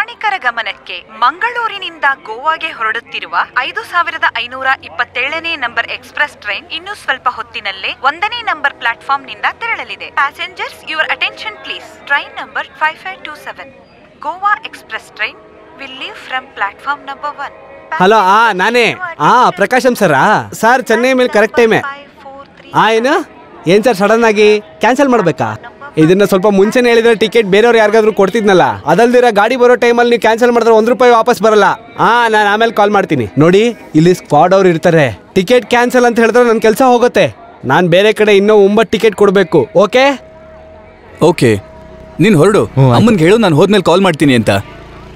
ಪ್ರಯಾಣಿಕರ ಗಮನಕ್ಕೆ ಮಂಗಳೂರಿನಿಂದ ಗೋವಾಗೆ ಹೊರಡುತ್ತಿರುವ 5527ನೇ ನಂಬರ್ ಎಕ್ಸ್‌ಪ್ರೆಸ್ ಟ್ರೈನ್ ಇನ್ನು ಸ್ವಲ್ಪ ಹೊತ್ತಿನಲ್ಲೇ 1ನೇ ನಂಬರ್ ಪ್ಲಾಟ್‌ಫಾರ್ಮ್ ನಿಂದ ತೆರಳಲಿದೆ. Passengers your attention please. Train number 5527 Goa express train will leave from platform number 1. Hello ನಾನೇ ಪ್ರಕಾಶಂ ಸರ್ ಚೆನ್ನೈ ಮೇಲೆ ಕರೆಕ್ಟ್ ಟೈಮೇ ಏನ್ ಸರ್ ಸಡನ್ ಆಗಿ ಕ್ಯಾನ್ಸಲ್ ಮಾಡ್ಬೇಕಾ? ಇದನ್ನ ಸ್ವಲ್ಪ ಮುಂಚೆನೆ ಹೇಳಿದ್ರೆ ಟಿಕೆಟ್ ಬೇರೆಯವ್ರು ಯಾರಿಗಾದ್ರೂ ಕೊಡ್ತಿದ್ನಲ್ಲ. ಅದಲ್ದಿರ ಗಾಡಿ ಬರೋ ಟೈಮಲ್ಲಿ ನೀವು ಕ್ಯಾನ್ಸಲ್ ಮಾಡಿದ್ರೆ ₹1 ವಾಪಸ್ ಬರಲ್ಲ. ನಾನು ಆಮೇಲೆ ಕಾಲ್ ಮಾಡ್ತೀನಿ. ನೋಡಿ ಇಲ್ಲಿ ಸ್ಕ್ವಾಡ್ ಅವ್ರು ಇರ್ತಾರೆ. ಟಿಕೆಟ್ ಕ್ಯಾನ್ಸಲ್ ಅಂತ ಹೇಳಿದ್ರೆ ನನ್ನ ಕೆಲಸ ಹೋಗುತ್ತೆ. ನಾನು ಬೇರೆ ಕಡೆ ಇನ್ನೂ 9 ಟಿಕೆಟ್ ಕೊಡಬೇಕು. ಓಕೆ ಓಕೆ ನೀನು ಹೊರಡು. ಅಮ್ಮನ್ಗೆ ಹೇಳು ನಾನು ಹೋದ್ಮೇಲೆ ಕಾಲ್ ಮಾಡ್ತೀನಿ ಅಂತ.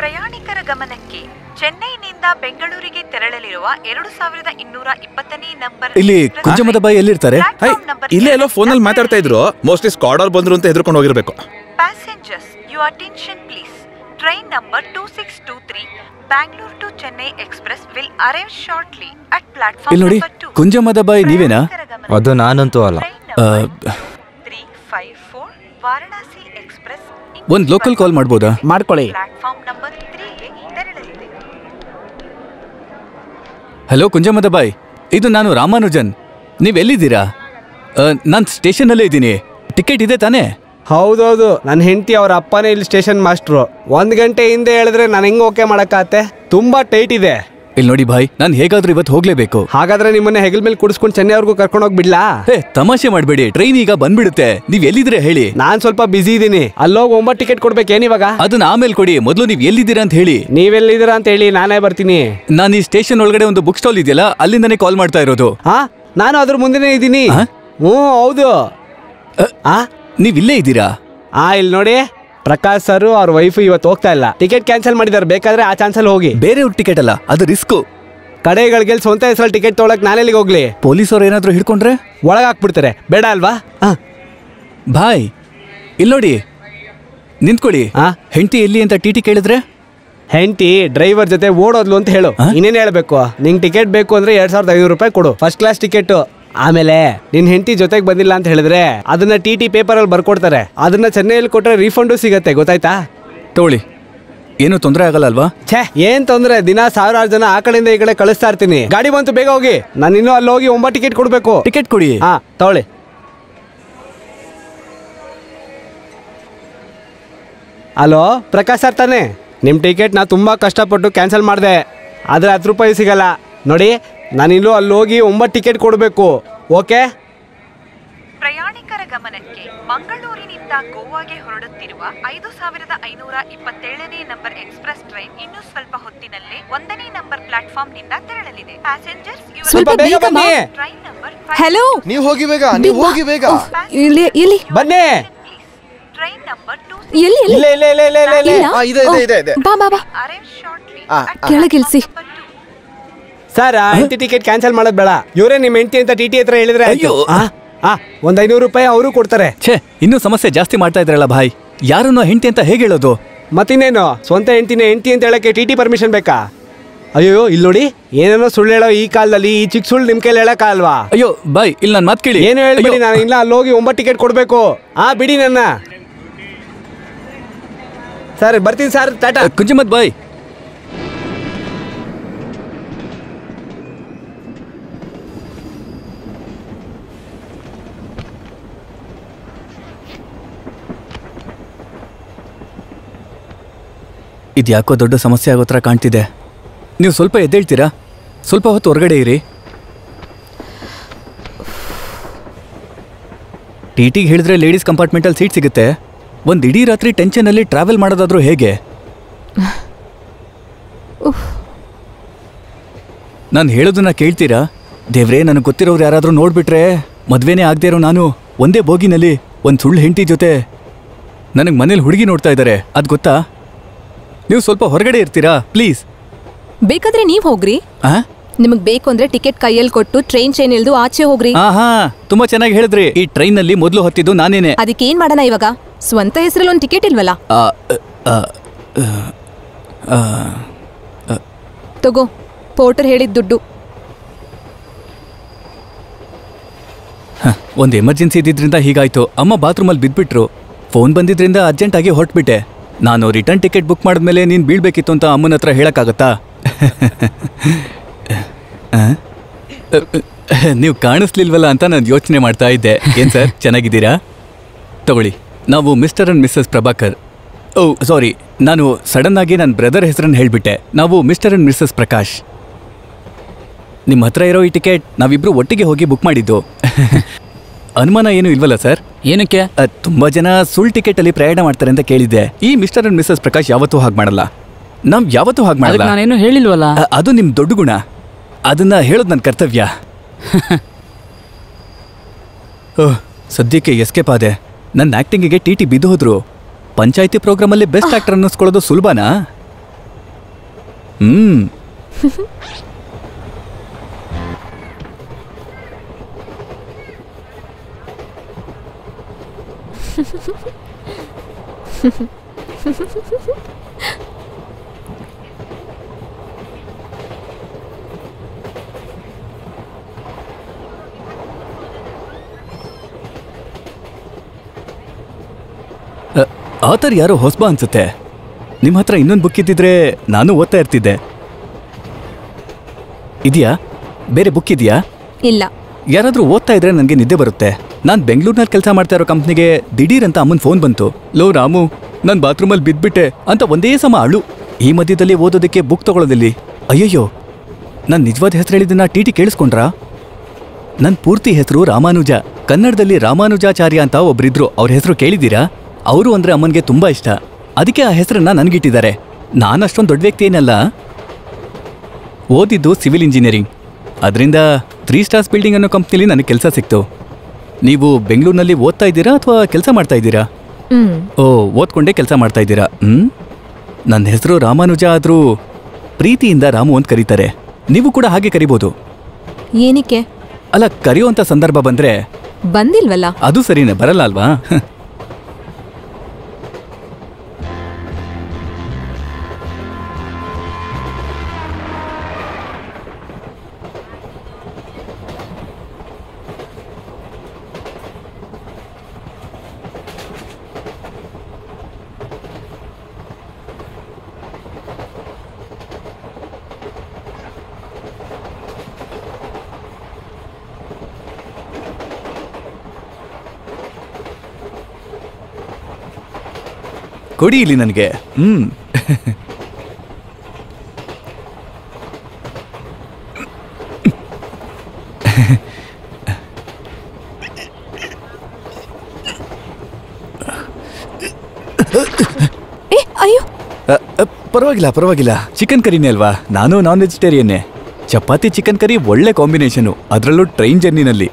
ಪ್ರಯಾಣಿಕರ ಗಮನಕ್ಕೆ ಚೆನ್ನೈನಿಂದ ಬೆಂಗಳೂರಿಗೆ ತೆರಳಲಿರುವ 2220ನೇ ನಂಬರ್ ಇಲ್ಲಿ ಕುಂಜಮದ ಬಾಯಿ ಎಲ್ಲಿರ್ತಾರೆ? ಇಲ್ಲೇ ಎಲ್ಲೋ ಫೋನಲ್ಲಿ ಮಾತಾಡ್ತಾ ಇದ್ರು. ಮೋಸ್ಟ್ಲಿ ಸ್ಕ್ವಾಡ್ ಅವ್ರು ಬಂದ್ರು ಅಂತ ಹೆದರ್ಕೊಂಡು ಹೋಗಿರ್ಬೇಕು. Passengers your attention please. Train number 2623 Bangalore to Chennai express will arrive shortly at platform ಇಲ್ಲಿ ನೋಡಿ ನಂಬರ್ 2. ಕುಂಜಮದ ಬಾಯಿ ನೀವೇನಾ? ಅದು ನಾನಂತೂ ಅಲ್ಲ. 354 ವಾರಣಾಸಿ ಎಕ್ಸ್‌ಪ್ರೆಸ್ ಒಂದು ಲೋಕಲ್ ಕಾಲ್ ಮಾಡ್ಬೋದಾ? ಮಾಡ್ಕೊಳ್ಳಿ. ಪ್ಲಾಟ್‌ಫಾರ್ಮ್ ನಂಬರ್ 3ಗೆ ತೆರಳಲಿದೆ. ಹಲೋ ಕುಂಜಮದ ಬಾಯ್, ಇದು ನಾನು ರಾಮಾನುಜನ್. ನೀವೆಲ್ಲಿದ್ದೀರಾ? ನಾನು ಸ್ಟೇಷನಲ್ಲೇ ಇದ್ದೀನಿ. ಟಿಕೆಟ್ ಇದೆ ತಾನೇ? ಹೌದೌದು, ನನ್ನ ಹೆಂಡತಿ ಅವ್ರ ಅಪ್ಪನೇ ಇಲ್ಲಿ ಸ್ಟೇಷನ್ ಮಾಸ್ಟ್ರು. 1 ಗಂಟೆ ಹಿಂದೆ ಹೇಳಿದ್ರೆ ನಾನು ಹೆಂಗ್ ಓಕೆ ಮಾಡಕ್ಕಾಗತ್ತೆ? ತುಂಬಾ ಟೈಟ್ ಇದೆ. ಇಲ್ಲಿ ನೋಡಿ ಭಾಯ್, ನಾನು ಹೇಗಾದ್ರೂ ಇವತ್ತು ಹೋಗ್ಲೇಬೇಕು. ಹಾಗಾದ್ರೆ ನಿಮ್ಮನ್ನ ಹೆಗಲ್ ಮೇಲೆ ಕುಡಿಸ್ಕೊಂಡು ಚೆನ್ನೈವರೆಗೂ ಕರ್ಕೊಂಡು ಹೋಗ್ಬಿಡ್ಲಾ? ತಮಾಷೆ ಮಾಡ್ಬೇಡಿ, ಟ್ರೈನ್ ಈಗ ಬಂದ್ಬಿಡುತ್ತೆ. ನೀವ್ ಎಲ್ಲಿದ್ರೆ ಹೇಳಿ. ನಾನ್ ಸ್ವಲ್ಪ ಬಿಸಿ ಇದೀನಿ. ಅಲ್ಲೋಗಿ 9 ಟಿಕೆಟ್ ಕೊಡ್ಬೇಕೇನಿವಾಗ? ಅದನ್ನ ಆಮೇಲೆ ಕೊಡಿ, ಮೊದಲು ನೀವ್ ಎಲ್ಲಿದ್ದೀರಾ ಅಂತ ಹೇಳಿ. ನೀವೆಲ್ಲಿದ್ದೀರಾ ಅಂತ ಹೇಳಿ, ನಾನೇ ಬರ್ತೀನಿ. ನಾನು ಈ ಸ್ಟೇಷನ್ ಒಳಗಡೆ ಒಂದು ಬುಕ್ ಸ್ಟಾಲ್ ಇದೆಯಲ್ಲ, ಅಲ್ಲಿಂದಾನೇ ಕಾಲ್ ಮಾಡ್ತಾ ಇರೋದು. ನಾನು ಅದ್ರ ಮುಂದೆನೇ ಇದ್ದೀನಿ. ಹೌದು. ನೀವ್ ಇಲ್ಲೇ ಇದ್ದೀರಾ? ಇಲ್ಲಿ ನೋಡಿ, ಪ್ರಕಾಶ್ ಸರ್ ಅವ್ರ ವೈಫ್ ಇವತ್ತು ಹೋಗ್ತಾ ಇಲ್ಲ. ಟಿಕೆಟ್ ಕ್ಯಾನ್ಸಲ್ ಮಾಡಿದಾರೆ. ಬೇಕಾದ್ರೆ ಆ ಚಾನ್ಸಲ್ ಹೋಗಿ. ಬೇರೆ ಟಿಕೆಟ್ ಅಲ್ಲ, ಅದು ರಿಸ್ಕ್. ಕಡೆಗಳಿಗೆ ಸ್ವಂತ ಹೆಸರಲ್ಲಿ ಟಿಕೆಟ್ ತೊಗೊಳಕ್ ನಾನೆಲ್ಲಿಗೆ ಹೋಗ್ಲಿ? ಪೊಲೀಸವ್ರು ಏನಾದ್ರು ಹಿಡ್ಕೊಂಡ್ರೆ ಒಳಗೆ ಹಾಕ್ಬಿಡ್ತಾರೆ. ಬೇಡ ಅಲ್ವಾ? ಭಾಯ್ ಇಲ್ಲಿ ನೋಡಿ, ನಿಂತ್ಕೊಡಿ. ಹೆಂಡತಿ ಎಲ್ಲಿ ಅಂತ ಟಿ ಕೇಳಿದ್ರೆ? ಹೆಂಡತಿ ಡ್ರೈವರ್ ಜೊತೆ ಓಡೋದ್ಲು ಅಂತ ಹೇಳು. ಇನ್ನೇನು ಹೇಳ್ಬೇಕು? ನಿಂಗೆ ಟಿಕೆಟ್ ಬೇಕು ಅಂದ್ರೆ ₹2500 ಕೊಡು, ಫಸ್ಟ್ ಕ್ಲಾಸ್ ಟಿಕೆಟ್. ಆಮೇಲೆ ನಿನ್ ಹೆಂಡತಿ ಜೊತೆಗೆ ಬಂದಿಲ್ಲ ಅಂತ ಹೇಳಿದ್ರೆ ಅದನ್ನ ಟಿ ಪೇಪರ್ ಅಲ್ಲಿ ಬರ್ಕೊಡ್ತಾರೆ. ಅದನ್ನ ಚೆನ್ನೈಯಲ್ಲಿ ಕೊಟ್ರೆ ರೀಫಂಡು ಸಿಗತ್ತೆ. ಗೊತ್ತಾಯ್ತಾ? ತಗೊಳ್ಳಿ, ಏನು ತೊಂದರೆ ಆಗಲ್ಲ ಅಲ್ವಾ? ಏನ್ ತೊಂದ್ರೆ? ದಿನ 1000 ಜನ ಆ ಕಡೆಯಿಂದ ಈ ಕಡೆ ಕಳಿಸ್ತಾ ಇರ್ತೀನಿ. ಗಾಡಿ ಬಂತು, ಬೇಗ ಹೋಗಿ. ನಾನು ಇನ್ನೂ ಅಲ್ಲಿ ಹೋಗಿ 9 ಟಿಕೆಟ್ ಕೊಡ್ಬೇಕು. ಟಿಕೆಟ್ ಕೊಡಿ. ತಗೊಳ್ಳಿ. ಹಲೋ ಪ್ರಕಾಶ್ ಸರ್ ತಾನೆ? ನಿಮ್ ಟಿಕೆಟ್ ನಾ ತುಂಬಾ ಕಷ್ಟಪಟ್ಟು ಕ್ಯಾನ್ಸಲ್ ಮಾಡಿದೆ, ಆದ್ರೆ ₹10 ಸಿಗಲ್ಲ. ನೋಡಿ, ನಾನಿಲ್ಲೂ ಅಲ್ಲಿ ಹೋಗಿ 9 ಟಿಕೆಟ್ ಕೊಡಬೇಕು. ಓಕೆ? ಪ್ರಯಾಣಿಕರ ಗಮನಕ್ಕೆ ಮಂಗಳೂರಿನಿಂದ ಗೋವಾಗೆ ಹೊರಡುತ್ತಿರುವ 5527ನೇ ನಂಬರ್ ಎಕ್ಸ್‌ಪ್ರೆಸ್ ಟ್ರೈನ್ ಇನ್ನು ಸ್ವಲ್ಪ ಹೊತ್ತಿನಲ್ಲೇ 1ನೇ ನಂಬರ್ ಪ್ಲಾಟ್‌ಫಾರ್ಮ್ ನಿಂದ ತೆರಳಲಿದೆ. ಪ್ಯಾಸೆಂಜರ್ಸ್ ಸ್ವಲ್ಪ ಬೇಗ ಬನ್ನಿ. ಟ್ರೈನ್ ನಂಬರ್ ಹಲೋ, ನೀವು ಹೋಗಿ ಬೇಗ, ನೀವು ಹೋಗಿ ಬೇಗ. ಇಲ್ಲಿ ಬನ್ನಿ. ಟ್ರೈನ್ ನಂಬರ್ 2 ಎಲ್ಲಿ? ಇಲ್ಲ ಇಲ್ಲ ಇಲ್ಲ ಇಲ್ಲ ಇಲ್ಲ ಇಲ್ಲ. ಇದೆ. ಬಾ ಬಾ ಬಾ, ಅರೈವ್ ಶಾರ್ಟ್ಲಿ ಕೆಳಗಿಳಿಸಿ. ಸರ್, ಹೆಂಡತಿ ಟಿಕೆಟ್ ಕ್ಯಾನ್ಸಲ್ ಮಾಡೋದು ಬೇಡ. ಇವರೇ ನಿಮ್ಮ ಹೆಂಡತಿ ಅಂತ ಟಿ ಹತ್ರ ಹೇಳಿದ್ರೆ ಒಂದು ₹500 ಅವರು ಕೊಡ್ತಾರೆ. ಇನ್ನೂ ಸಮಸ್ಯೆ ಜಾಸ್ತಿ ಮಾಡ್ತಾ ಇದ್ರಲ್ಲ ಭಾಯ್. ಯಾರನ್ನೋ ಹೆಂಡತಿ ಅಂತ ಹೇಗೆ ಹೇಳೋದು? ಮತ್ತಿನ್ನೇನು, ಸ್ವಂತ ಹೆಂಡತಿನೇ ಹೆಂಡತಿ ಅಂತ ಹೇಳಕ್ಕೆ ಟಿ ಪರ್ಮಿಷನ್ ಬೇಕಾ? ಅಯ್ಯೋ, ಇಲ್ಲಿ ನೋಡಿ, ಏನೇನೋ ಸುಳ್ಳು ಹೇಳೋ ಈ ಕಾಲದಲ್ಲಿ ಈ ಚಿಕ್ಕ ಸುಳ್ಳು ನಿಮ್ ಕೈಲಿ ಹೇಳಕ್ಕಾಗಲ್ವಾ? ಅಯ್ಯೋ ಬಾಯ್, ಇಲ್ಲಿ ನನ್ನ ಮಾತು ಕೇಳಿ. ಏನು ಹೇಳ್ಬೇಡಿ, ನಾನು ಇಲ್ಲ ಅಲ್ಲಿ ಹೋಗಿ 9 ಟಿಕೆಟ್ ಕೊಡ್ಬೇಕು. ಬಿಡಿ ನನ್ನ. ಸರ್ ಬರ್ತೀನಿ ಸರ್, ಟಾಟಾ. ಕುಂಜಮತ್ ಬಾಯ್, ಇದ್ಯಾಕೋ ದೊಡ್ಡ ಸಮಸ್ಯೆ ಆಗೋ ಥರ ಕಾಣ್ತಿದೆ. ನೀವು ಸ್ವಲ್ಪ ಎದ್ದೇಳ್ತೀರಾ? ಸ್ವಲ್ಪ ಹೊತ್ತು ಹೊರಗಡೆ ಇರಿ. ಟಿಟಿಗೆ ಹೇಳಿದ್ರೆ ಲೇಡೀಸ್ ಕಂಪಾರ್ಟ್ಮೆಂಟಲ್ಲಿ ಸೀಟ್ ಸಿಗುತ್ತೆ. ಒಂದು ಇಡೀ ರಾತ್ರಿ ಟೆನ್ಷನಲ್ಲಿ ಟ್ರಾವೆಲ್ ಮಾಡೋದಾದ್ರೂ ಹೇಗೆ? ನಾನು ಹೇಳೋದನ್ನ ಕೇಳ್ತೀರಾ? ದೇವ್ರೇ, ನನಗೆ ಗೊತ್ತಿರೋರು ಯಾರಾದರೂ ನೋಡ್ಬಿಟ್ರೆ, ಮದ್ವೆನೇ ಆಗದೆ ಇರೋ ನಾನು ಒಂದೇ ಬೋಗಿನಲ್ಲಿ ಒಂದು ಸುಳ್ಳು ಹೆಂಡತಿ ಜೊತೆ. ನನಗೆ ಮನೇಲಿ ಹುಡುಗಿ ನೋಡ್ತಾ ಇದ್ದಾರೆ, ಅದು ಗೊತ್ತಾ? ನೀವು ಸ್ವಲ್ಪ ಹೊರಗಡೆ ಇರ್ತೀರಾ ಪ್ಲೀಸ್? ಬೇಕಾದ್ರೆ ನೀವ್ ಹೋಗ್ರಿ. ನಿಮಗ್ ಬೇಕು ಅಂದ್ರೆ ಟಿಕೆಟ್ ಕೈಯಲ್ಲಿ ಕೊಟ್ಟು ಟ್ರೈನ್ ಚೈನ್ ಇಲ್ದು ಆಚೆ ಹೋಗ್ರಿ. ತುಂಬಾ ಚೆನ್ನಾಗಿ ಹೇಳಿದ್ರಿ. ಈ ಟ್ರೈನ್ ನಲ್ಲಿ ಮೊದಲು ಹತ್ತಿದ್ದು ನಾನೇನೆ. ಅದಕ್ಕೆ ಏನ್ ಮಾಡೋಣ ಇವಾಗ? ಸ್ವಂತ ಹೆಸರಲ್ಲಿ ಒಂದು ಟಿಕೆಟ್ ಇಲ್ವಲ್ಲ? ತಗೋ, ಪೋರ್ಟರ್ ಹೇಳಿದ ದುಡ್ಡು. ಒಂದು ಎಮರ್ಜೆನ್ಸಿ ಇದ್ದಿದ್ರಿಂದ ಹೀಗಾಯ್ತು. ಅಮ್ಮ ಬಾತ್ರೂಮಲ್ಲಿ ಬಿದ್ಬಿಟ್ರು. ಫೋನ್ ಬಂದಿದ್ರಿಂದ ಅರ್ಜೆಂಟ್ ಆಗಿ ಹೊರಟ್ಬಿಟ್ಟೆ. ನಾನು ರಿಟರ್ನ್ ಟಿಕೆಟ್ ಬುಕ್ ಮಾಡಿದ್ಮೇಲೆ ನೀನು ಬೀಳ್ಬೇಕಿತ್ತು ಅಂತ ಅಮ್ಮನ ಹತ್ರ ಹೇಳಕ್ಕಾಗತ್ತಾ? ನೀವು ಕಾಣಿಸ್ಲಿಲ್ವಲ್ಲ ಅಂತ ನಾನು ಯೋಚನೆ ಮಾಡ್ತಾ ಇದ್ದೆ. ಏನ್ ಸರ್, ಚೆನ್ನಾಗಿದ್ದೀರಾ? ತಗೊಳ್ಳಿ, ನಾವು ಮಿಸ್ಟರ್ ಅಂಡ್ ಮಿಸ್ಸಸ್ ಪ್ರಭಾಕರ್. ಓ ಸಾರಿ, ನಾನು ಸಡನ್ ಆಗಿ ನನ್ನ ಬ್ರದರ್ ಹೆಸರನ್ನು ಹೇಳಿಬಿಟ್ಟೆ. ನಾವು ಮಿಸ್ಟರ್ ಅಂಡ್ ಮಿಸ್ಸಸ್ ಪ್ರಕಾಶ್. ನಿಮ್ಮ ಹತ್ರ ಇರೋ ಈ ಟಿಕೆಟ್ ನಾವಿಬ್ರು ಒಟ್ಟಿಗೆ ಹೋಗಿ ಬುಕ್ ಮಾಡಿದ್ದು. ಅನುಮಾನ ಏನು ಇಲ್ವಲ್ಲ ಸರ್? ಏನಕ್ಕೆ? ತುಂಬಾ ಜನ ಸುಳ್ಳು ಟಿಕೆಟ್ ಅಲ್ಲಿ ಪ್ರಯಾಣ ಮಾಡ್ತಾರೆ ಅಂತ ಕೇಳಿದ್ದೆ. ಈ ಮಿಸ್ಟರ್ ಅಂಡ್ ಮಿಸ್ಸಸ್ ಪ್ರಕಾಶ್ ಯಾವತ್ತೂ ಹಾಗೆ ಮಾಡಲ್ಲ. ನಾವ್ ಯಾವತ್ತೂ ಹಾಗೆ ಮಾಡಲ್ಲ. ನಾನೇನು ಹೇಳಿಲ್ವಲ್ಲ. ಅದು ನಿಮ್ ದೊಡ್ಡ ಗುಣ. ಅದನ್ನ ಹೇಳೋದು ನನ್ನ ಕರ್ತವ್ಯ. ಓಹ್, ಸದ್ಯಕ್ಕೆ ಎಸ್ಕೇಪ್ ಆದೆ. ನನ್ನ ಆಕ್ಟಿಂಗಿಗೆ ಟಿ ಬಿದ್ದು ಹೋದ್ರು. ಪಂಚಾಯಿತಿ ಪ್ರೋಗ್ರಾಮಲ್ಲಿ ಬೆಸ್ಟ್ ಆಕ್ಟರ್ ಅನ್ನಿಸ್ಕೊಳ್ಳೋದು ಸುಲಭನಾ? ಆತರ್ ಯಾರೋ ಹೊಸಬ ಅನ್ಸುತ್ತೆ. ನಿಮ್ಮ ಹತ್ರ ಇನ್ನೊಂದು ಬುಕ್ ಇದ್ದಿದ್ರೆ ನಾನು ಓದ್ತಾ ಇರ್ತಿದ್ದೆ. ಇದೆಯಾ? ಬೇರೆ ಬುಕ್ ಇದೆಯಾ? ಇಲ್ಲ. ಯಾರಾದ್ರೂ ಓದ್ತಾ ಇದ್ರೆ ನನಗೆ ನಿದ್ದೆ ಬರುತ್ತೆ. ನಾನು ಬೆಂಗಳೂರಿನಲ್ಲಿ ಕೆಲಸ ಮಾಡ್ತಾ ಇರೋ ಕಂಪ್ನಿಗೆ ದಿಢೀರ್ ಅಂತ ಅಮ್ಮನ ಫೋನ್ ಬಂತು. ಲೋ ರಾಮು, ನಾನು ಬಾತ್ರೂಮಲ್ಲಿ ಬಿದ್ಬಿಟ್ಟೆ ಅಂತ ಒಂದೇ ಸಮ ಅಳು. ಈ ಮಧ್ಯದಲ್ಲಿ ಓದೋದಕ್ಕೆ ಬುಕ್ ತಗೊಳ್ಳೋದಿಲ್ಲಿ. ಅಯ್ಯಯ್ಯೋ, ನಾನು ನಿಜವಾದ ಹೆಸರು ಹೇಳಿದ್ದನ್ನ ಟಿ ಕೇಳಿಸ್ಕೊಂಡ್ರಾ? ನನ್ನ ಪೂರ್ತಿ ಹೆಸರು ರಾಮಾನುಜ. ಕನ್ನಡದಲ್ಲಿ ರಾಮಾನುಜಾಚಾರ್ಯ ಅಂತ ಒಬ್ರಿದ್ರು. ಅವ್ರ ಹೆಸರು ಕೇಳಿದ್ದೀರಾ? ಅವರು ಅಂದ್ರೆ ಅಮ್ಮನಿಗೆ ತುಂಬಾ ಇಷ್ಟ. ಅದಕ್ಕೆ ಆ ಹೆಸರನ್ನ ನನಗಿಟ್ಟಿದ್ದಾರೆ. ನಾನು ಅಷ್ಟೊಂದು ದೊಡ್ಡ ವ್ಯಕ್ತಿ ಏನಲ್ಲ. ಓದಿದ್ದು ಸಿವಿಲ್ ಇಂಜಿನಿಯರಿಂಗ್. ಅದರಿಂದ 3 ಸ್ಟಾರ್ಸ್ ಬಿಲ್ಡಿಂಗ್ ಅನ್ನೋ ಕಂಪ್ನಿಲಿ ನನಗೆ ಕೆಲಸ ಸಿಕ್ತು. ನೀವು ಬೆಂಗಳೂರಿನಲ್ಲಿ ಓದ್ತಾ ಇದ್ದೀರಾ ಅಥವಾ ಕೆಲಸ ಮಾಡ್ತಾ ಇದ್ದೀರಾ? ಓ, ಓದ್ಕೊಂಡೇ ಕೆಲಸ ಮಾಡ್ತಾ ಇದ್ದೀರಾ. ನನ್ನ ಹೆಸರು ರಾಮಾನುಜ ಆದ್ರೂ ಪ್ರೀತಿಯಿಂದ ರಾಮು ಅಂತ ಕರೀತಾರೆ. ನೀವು ಕೂಡ ಹಾಗೆ ಕರಿಬೋದು. ಏನಕ್ಕೆ? ಅಲ್ಲ, ಕರೆಯುವಂತ ಸಂದರ್ಭ ಬಂದ್ರೆ. ಬಂದಿಲ್ವಲ್ಲ. ಅದು ಸರಿನೇ, ಬರಲ್ಲ ಅಲ್ವಾ? ಕೊಡಿ ಇಲ್ಲಿ ನನಗೆ. ಅಯ್ಯೋ, ಪರವಾಗಿಲ್ಲ. ಚಿಕನ್ ಕರಿನೇ ಅಲ್ವಾ? ನಾನು ನಾನ್ ವೆಜಿಟೇರಿಯನ್ನೇ. ಚಪಾತಿ ಚಿಕನ್ ಕರಿ ಒಳ್ಳೆ ಕಾಂಬಿನೇಷನು, ಅದರಲ್ಲೂ ಟ್ರೈನ್ ಜರ್ನಿನಲ್ಲಿ.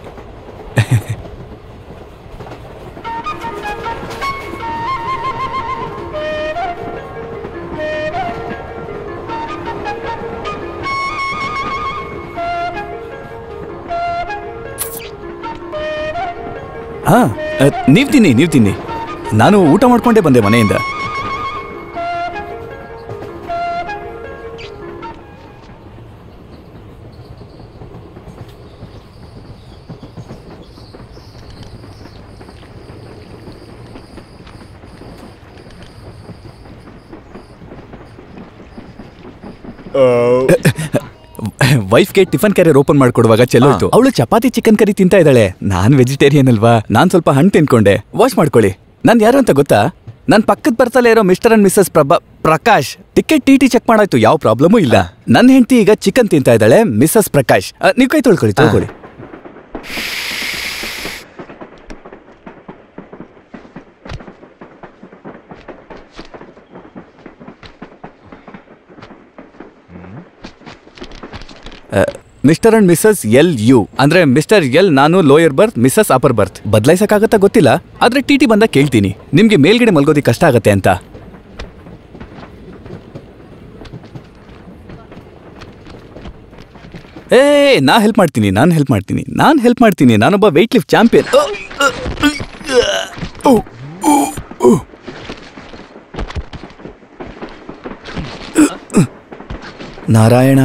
ಹಾ, ನೀವ್ ತಿನ್ನಿ. ನಾನು ಊಟ ಮಾಡ್ಕೊಂಡೇ ಬಂದೆ ಮನೆಯಿಂದ. ವೈಫ್ಗೆ ಟಿಫನ್ ಕ್ಯಾರಿಯರ್ ಓಪನ್ ಮಾಡ್ಕೊಡುವಾಗ ಚೆಲ್ಲೋ ಇತ್ತು. ಅವಳು ಚಪಾತಿ ಚಿಕನ್ ಕರಿ ತಿಂತಾ ಇದ್ದಾಳೆ. ನಾನ್ ವೆಜಿಟೇರಿಯನ್ ಅಲ್ವಾ, ನಾನ್ ಸ್ವಲ್ಪ ಹಣ್ಣು ತಿನ್ಕೊಂಡೆ. ವಾಶ್ ಮಾಡ್ಕೊಳ್ಳಿ. ನಾನ್ ಯಾರು ಅಂತ ಗೊತ್ತಾ? ನನ್ ಪಕ್ಕದ ಬರ್ತಲೇ ಇರೋ mister and missus Prakash. Ticket ಟಿ ಚೆಕ್ ಮಾಡಾಯ್ತು, ಯಾವ ಪ್ರಾಬ್ಲಮೂ ಇಲ್ಲ. ನನ್ನ ಹೆಂಡತಿ ಈಗ ಚಿಕನ್ ತಿಂತಾ ಇದ್ದಾಳೆ, ಮಿಸ್ಸಸ್ ಪ್ರಕಾಶ್. ನೀವು ಕೈ ತೊಳ್ಕೊಳ್ಳಿ. ಮಿಸ್ಟರ್ ಅಂಡ್ ಮಿಸ್ಸಸ್ LU ಅಂದ್ರೆ ಮಿಸ್ಟರ್ ಎಲ್ ನಾನು ಲೋಯರ್ ಬರ್ತ್, ಮಿಸ್ಸಸ್ ಅಪರ್ ಬರ್ತ್. ಬದಲಾಯಿಸಕ್ಕಾಗತ್ತಾ ಗೊತ್ತಿಲ್ಲ, ಆದ್ರೆ ಟಿ ಬಂದಾಗ ಕೇಳ್ತೀನಿ. ನಿಮ್ಗೆ ಮೇಲ್ಗಡೆ ಮಲ್ಗೋದಿಕ್ ಕಷ್ಟ ಆಗತ್ತೆ ಅಂತ. ನಾನ್ ಹೆಲ್ಪ್ ಮಾಡ್ತೀನಿ. ನಾನೊಬ್ಬ ವೆಯ್ಟ್ ಲಿಫ್ಟ್ ಚಾಂಪಿಯನ್. ನಾರಾಯಣ.